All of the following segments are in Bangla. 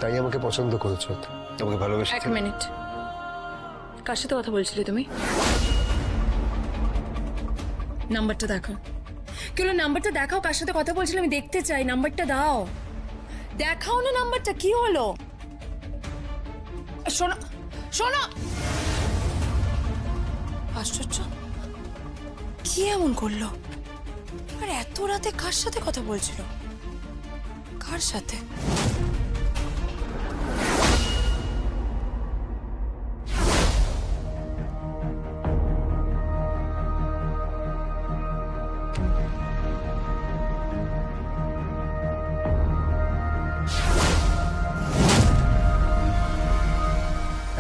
তাই আমাকে পছন্দ করেছো, তোমাকে ভালোবেসে। এক মিনিট, কার সাথে কথা বলছিলে তুমি? নাম্বারটা দেখো। কেউ নাম্বারটা দেখাও, কার সাথে কথা বলছিলে আমি দেখতে চাই। নাম্বারটা দাও, দেখাও না নাম্বারটা। কি হলো? শোনো শোনো, আশ্চর্য, কি এমন করলো? আর এত রাতে কার সাথে কথা বলছিল? কার সাথে?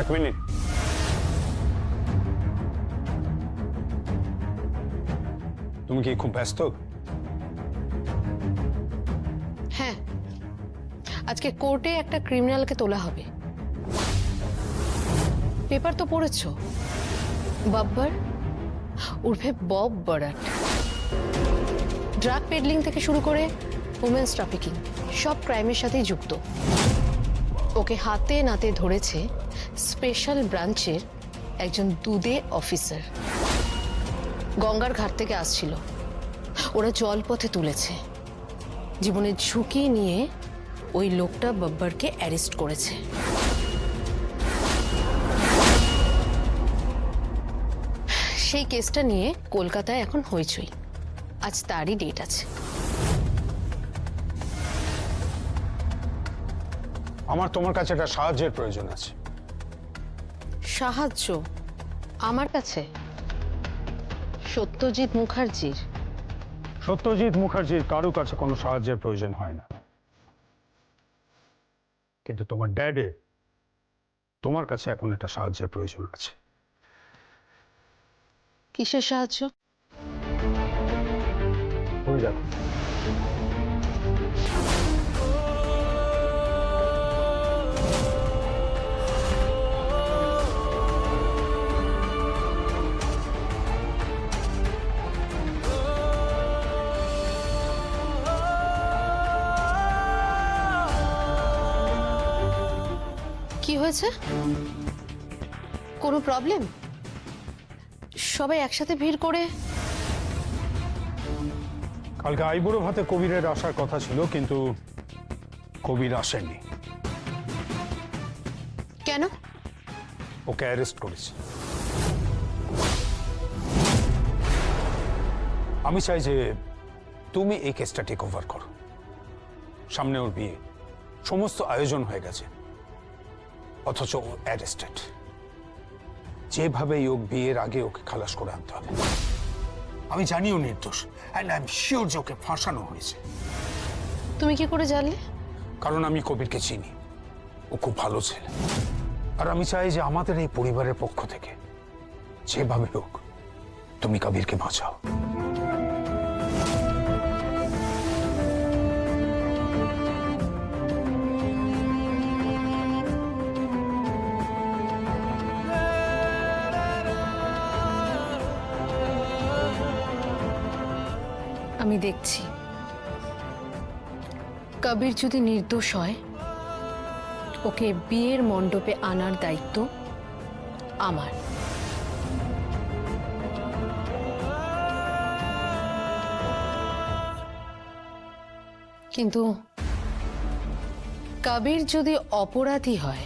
এক মিনিট, তুমি কি খুব ব্যস্ত? হ্যাঁ, আজকে কোর্টে একটা ক্রিমিনালকে তোলা হবে। পেপার তো পড়েছো, Babbar উর্ফে Bob Barat. Drug peddling থেকে শুরু করে উমেন্স ট্রাফিকিং সব ক্রাইমের সাথেই যুক্ত। ওকে হাতে নাতে ধরেছে স্পেশাল ব্রাঞ্চের একজন দুদে অফিসার। গঙ্গার ঘাট থেকে আসছিল, ওরা জলপথে তুলেছে। জীবনের ঝুঁকি নিয়ে ওই লোকটা বাব্বারকে অ্যারেস্ট করেছে। সেই কেসটা নিয়ে কলকাতায় এখন হইচই। আজ তারই ডেট আছে। আমার তোমার কাছে একটা সাহায্যের প্রয়োজন আছে। সাহায্য আমার কাছে? সত্যজিৎ মুখার্জির? সত্যজিৎ মুখার্জির কারো কাছে কোনো সাহায্যের প্রয়োজন হয় না, কিন্তু তোমার ড্যাডে তোমার কাছে এখন একটা সাহায্যের প্রয়োজন আছে। কিসের সাহায্য? হয়ে যাবে। কি হয়েছে? কোনো প্রবলেম? সবাই একসাথে ভিড় করে? কালকে আইবুড়ো ভাতে কবিরের আসার কথা ছিল, কিন্তু কবির আসেনি। কেন? ওকে অ্যারেস্ট করেছে। আমি চাই যে তুমি এই কেসটা টেক ওভার করো। সামনে ওর বিয়ে, সমস্ত আয়োজন হয়ে গেছে, অথচ ও অ্যারেস্টেড। যেভাবে ওর বিয়ের আগে ওকে খালাস করে আনতে হবে। আমি জানি ও নির্দোষ, অ্যান্ড আই এম শিওর যে ওকে ফাঁসানো হয়েছে। তুমি কি করে জানলে? কারণ আমি কবিরকে চিনি, ও খুব ভালো ছেলে। আর আমি চাই যে আমাদের এই পরিবারের পক্ষ থেকে যেভাবে হোক তুমি কবিরকে বাঁচাও। আমি দেখছি, কবির যদি নির্দোষ হয়, ওকে বিয়ের মণ্ডপে আনার দায়িত্ব আমার। কিন্তু কবির যদি অপরাধী হয়,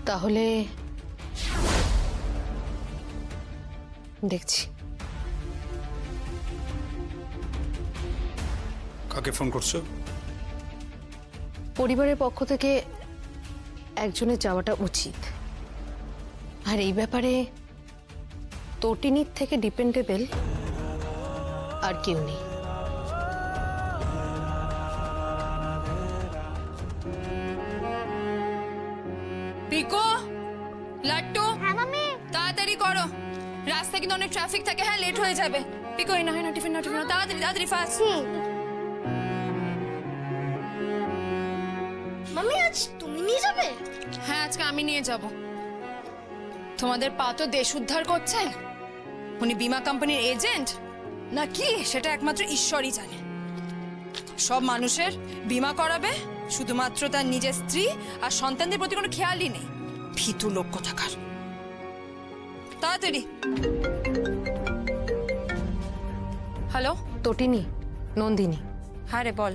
তাহলে দেখছি। কাকে ফোন করছো? পরিবারের পক্ষ থেকে একজনের যাওয়াটা উচিত। আর এই ব্যাপারে তটিনীর থেকে ডিপেন্ডেবল আর কেউ নেই। পিকো, লাট্টু, হ্যাঁ মামি, তাড়াতাড়ি করো, রাস্তায় কিন্তু অনেক ট্রাফিক থাকে। হ্যাঁ, লেট হয়ে যাবে। পিকো, এই না, হয় না, টিফিন না, টিফিন না, তাড়াতাড়ি তাড়াতাড়ি, ফাস্ট। মাম্মি আজ তুমি নিয়ে যাবে? হ্যাঁ, আজকে আমি নিয়ে যাব। তোমাদের পা তো দেশ উদ্ধার করছে। উনি বীমা কোম্পানির এজেন্ট না কি, সেটা একমাত্র ঈশ্বরই জানে। সব মানুষের বীমা করাবে, শুধুমাত্র তার নিজের স্ত্রী আর সন্তানদের প্রতি কোনো খেয়ালই নেই। ভীতু লোক কোথাকার। তাড়াতাড়ি। হ্যালো। তটিনী, নন্দিনী, হ্যাঁ রে বল।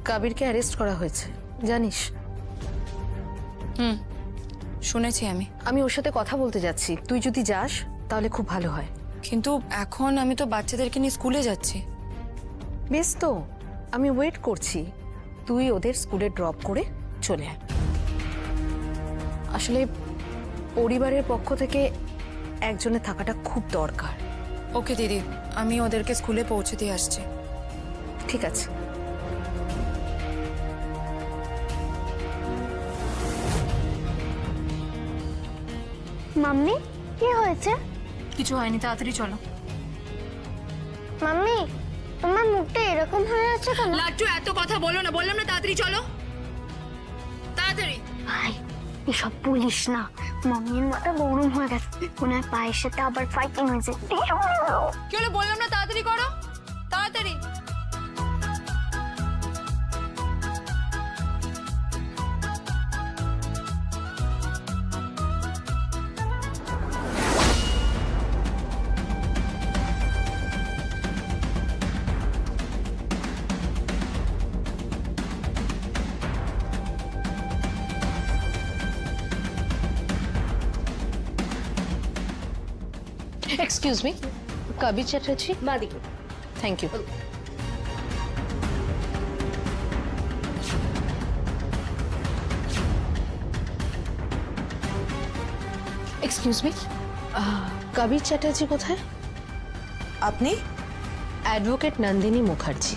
কাবিরকে অ্যারেস্ট করা হয়েছে, জানিস? শুনেছি আমি। আমি ওর সাথে কথা বলতে যাচ্ছি, তুই যদি যাস তাহলে খুব ভালো হয়। কিন্তু এখন আমি তো বাচ্চাদেরকে নিয়ে স্কুলে যাচ্ছি। বেশ তো, আমি ওয়েট করছি, তুই ওদের স্কুলে ড্রপ করে চলে আয়। আসলে পরিবারের পক্ষ থেকে একজনের থাকাটা খুব দরকার। ওকে দিদি, আমি ওদেরকে স্কুলে পৌঁছে দিয়ে আসছি। ঠিক আছে। মাম্মি কি হয়েছে? কিছু হয়নি, তাড়াতাড়ি চলো। মাম্মি তোমার মুখটা এরকম হয়ে আছে কেন? লাট্টু এত কথা বলো না, বললাম না তাড়াতাড়ি চলো। তাড়াতাড়ি। ভাই এসব বলিস না, মাম্মির মাথা গরম হয়ে গেছে, ওনার পায়ের সাথে আবার ফাইটিং হয়েছে। কি হলো বললাম না তাড়াতাড়ি করো, তাড়াতাড়ি। Excuse me, Kabir Chatterjee. বাদিকে। Thank you. Excuse me, Kabir Chatterjee কোথায়? আপনি? অ্যাডভোকেট নন্দিনী মুখার্জি।